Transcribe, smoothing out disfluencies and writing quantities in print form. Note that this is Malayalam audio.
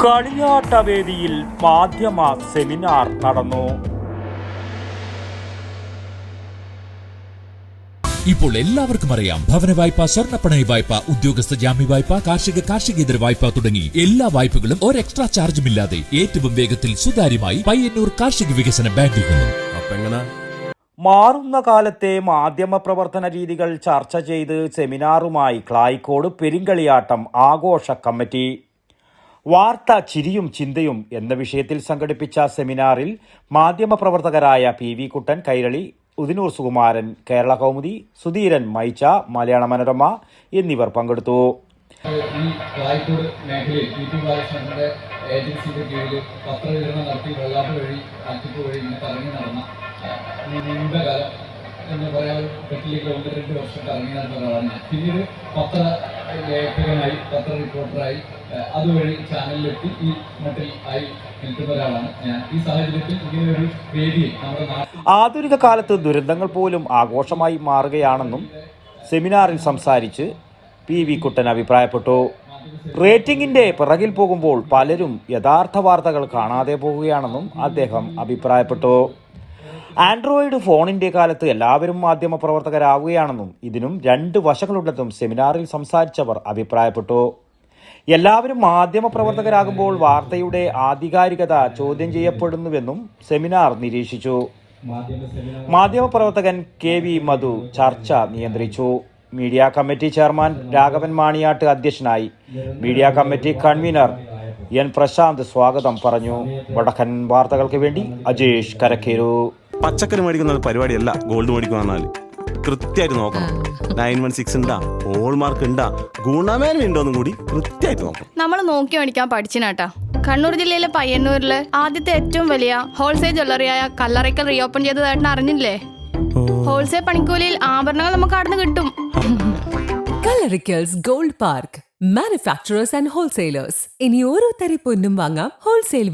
കളിയാട്ടവേദിയിൽ മാധ്യമ സെമിനാർ നടന്നു. ഇപ്പോൾ എല്ലാവർക്കും അറിയാം, ഭവന വായ്പ, സ്വർണ്ണപ്പണയ വായ്പ, ഉദ്യോഗസ്ഥ ജാമ്യ വായ്പ, കാർഷികേതര വായ്പ തുടങ്ങി എല്ലാ വായ്പകളും ഒരു എക്സ്ട്രാ ചാർജുമില്ലാതെ ഏറ്റവും വേഗത്തിൽ സുതാര്യമായി പയ്യന്നൂർ കാർഷിക വികസന ബാങ്കിൽ നിന്നും. മാറുന്ന കാലത്തെ മാധ്യമ പ്രവർത്തന രീതികൾ ചർച്ച ചെയ്ത് സെമിനാറുമായി ക്ലായിക്കോട് പെരിങ്കളിയാട്ടം ആഘോഷ കമ്മിറ്റി. വാർത്ത ചിരിയും ചിന്തയും എന്ന വിഷയത്തിൽ സംഘടിപ്പിച്ച സെമിനാറിൽ മാധ്യമപ്രവർത്തകരായ PV കുട്ടൻ, കൈരളി, ഉദിനൂർ സുകുമാരൻ, കേരള കൗമുദി, സുധീരൻ, മൈച്ച, മലയാള മനോരമ എന്നിവർ പങ്കെടുത്തു. ഈ ക്ലായിക്കോട് മേഖലയിൽ ഏജൻസിയുടെ കീഴിൽ പത്രവിതരണം നടത്തി വെള്ളാട്ട് വഴി ആറ്റിപ്പ് വഴി ഇങ്ങനെ കറങ്ങി നടന്ന നീണ്ടകാലം എന്ന് പറയാൻ പറ്റില്ലെങ്കിൽ 1-2 വർഷം കറങ്ങി നടന്ന ഒരാളാണ് ഞാൻ. പിന്നീട് പത്ര ലേഖകനായി, പത്ര റിപ്പോർട്ടറായി, അതുവഴി ചാനലിലെത്തി ഈ മട്ടിൽ ആയി നിൽക്കുന്ന ഒരാളാണ് ഞാൻ. ഈ സാഹചര്യത്തിൽ ഇങ്ങനെ ഒരു വേദിയിൽ നമ്മുടെ നാട്ടിൽ ആധുനിക കാലത്ത് ദുരന്തങ്ങൾ പോലും ആഘോഷമായി മാറുകയാണെന്നും സെമിനാറിൽ സംസാരിച്ച് PV കുട്ടൻ അഭിപ്രായപ്പെട്ടു. റേറ്റിംഗിന്റെ പിറകിൽ പോകുമ്പോൾ പലരും യഥാർത്ഥ വാർത്തകൾ കാണാതെ പോകുകയാണെന്നും അദ്ദേഹം അഭിപ്രായപ്പെട്ടു. ആൻഡ്രോയിഡ് ഫോണിന്റെ കാലത്ത് എല്ലാവരും മാധ്യമ പ്രവർത്തകരാകുകയാണെന്നും ഇതിനും 2 വശങ്ങളുണ്ടെന്നും സെമിനാറിൽ സംസാരിച്ചവർ അഭിപ്രായപ്പെട്ടു. എല്ലാവരും മാധ്യമ പ്രവർത്തകരാകുമ്പോൾ വാർത്തയുടെ ആധികാരികത ചോദ്യം ചെയ്യപ്പെടുന്നുവെന്നും സെമിനാർ നിരീക്ഷിച്ചു. മാധ്യമപ്രവർത്തകൻ KV മധു ചർച്ച നിയന്ത്രിച്ചു. Media committee chairman Raghavan Maniyat അധ്യക്ഷനായി. Media committee convener N Prashanth സ്വാഗതം പറഞ്ഞു. വടക്കൻ വാർത്തകൾക്ക് വേണ്ടി അജേഷ് കരക്കേരു. പച്ചക്കറി മേടിക്കുന്ന പരിപാടിയല്ല ഗോൾഡ് മേടിക്കുക പറഞ്ഞാൽ കൃത്യമായിട്ട് നോക്കണം. 916 ഉണ്ടാ, ഹോൾമാർക്ക് ഉണ്ടാ, ഗുണമേന്മ ഉണ്ടോന്നും കൂടി കൃത്യമായിട്ട് നോക്കണം. നമ്മൾ നോക്കി മേടിക്കാൻ പഠിച്ചിനാട്ടാ. കണ്ണൂർ ജില്ലയിലെ പയ്യന്നൂരില് ആദ്യത്തെ ഏറ്റവും വലിയ ഹോൾസെയിൽ ജ്വല്ലറിയായ കല്ലറയ്ക്കൽ റീഓപ്പൺ ചെയ്തതായിട്ട് അറിഞ്ഞില്ലേ? ഹോൾസെയിൽ പണിക്കൂലിയിൽ ആഭരണങ്ങൾ നമുക്ക് അവിടെ നിന്ന് കിട്ടും. Kallarickals gold park, manufacturers and wholesalers. ഇനി ഓരോ തരി പൊന്നും വാങ്ങാം ഹോൾസെയിൽ